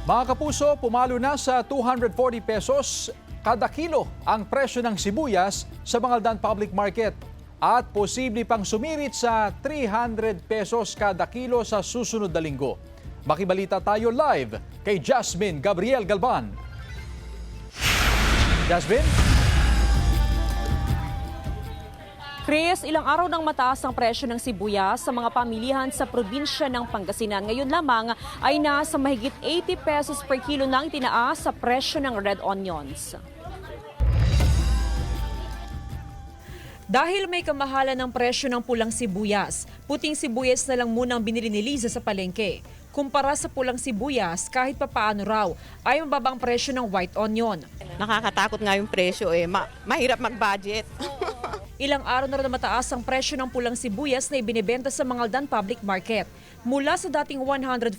Mga kapuso, pumalo na sa 240 pesos kada kilo ang presyo ng sibuyas sa Bangaldan Public Market at posible pang sumirit sa 300 pesos kada kilo sa susunod na linggo. Makibalita tayo live kay Jasmine Gabriel Galban. Jasmine? Chris, ilang araw nang mataas ang presyo ng sibuyas sa mga pamilihan sa probinsya ng Pangasinan. Ngayon lamang ay nasa mahigit 80 pesos per kilo nang itinaas sa presyo ng red onions. Dahil may kamahalan ng presyo ng pulang sibuyas, puting sibuyas na lang munang binili ni Liza sa palengke. Kumpara sa pulang sibuyas, kahit papaano raw, ay mababang presyo ng white onion. Nakakatakot nga yung presyo mahirap mag-budget. Ilang araw na rin na mataas ang presyo ng pulang sibuyas na ibinibenta sa Bangaldan Public Market. Mula sa dating 140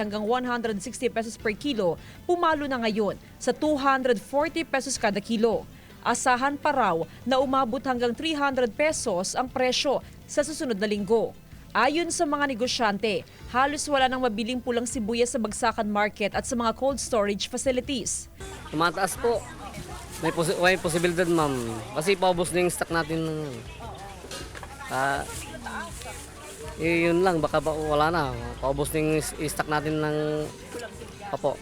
hanggang 160 pesos per kilo, pumalo na ngayon sa 240 pesos kada kilo. Asahan pa raw na umabot hanggang 300 pesos ang presyo sa susunod na linggo. Ayon sa mga negosyante, halos wala nang mabiling pulang sibuyas sa Bagsakan Market at sa mga cold storage facilities. Tumataas po. May posibilidad, ma'am. Kasi paubos na yung stock natin. Yun lang, baka wala na. Paubos na yung stock natin ng papo.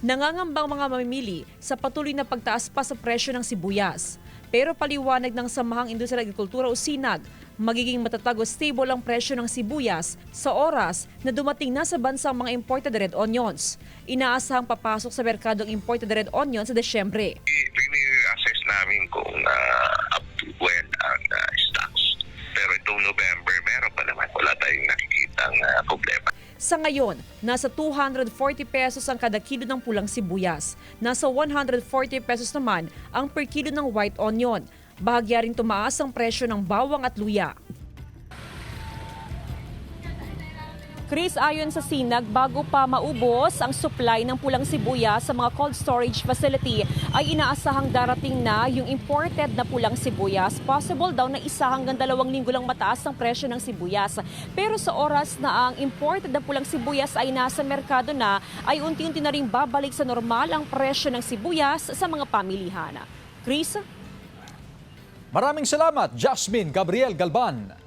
Nangangambang mga mamimili sa patuloy na pagtaas pa sa presyo ng sibuyas. Pero paliwanag ng Samahang Industriya at Agrikultura o SINAG, magiging matatag o stable ang presyo ng sibuyas sa oras na dumating na sa bansa ang mga imported red onions. Inaasahang papasok sa merkadong imported red onions sa Desyembre. Assess namin kung up to when ang stocks. Pero itong November, meron pa naman. Wala tayong nakikitang problema. Sa ngayon, nasa 240 pesos ang kada kilo ng pulang sibuyas. Nasa 140 pesos naman ang per kilo ng white onion. Bahagya rin tumaas ang presyo ng bawang at luya. Chris, ayon sa SINAG, bago pa maubos ang supply ng pulang sibuyas sa mga cold storage facility, ay inaasahang darating na yung imported na pulang sibuyas. Possible daw na 1 hanggang 2 linggo lang mataas ang presyo ng sibuyas. Pero sa oras na ang imported na pulang sibuyas ay nasa merkado na, ay unti-unti na rin babalik sa normal ang presyo ng sibuyas sa mga pamilihan. Chris? Maraming salamat, Jasmine Gabriel Galban.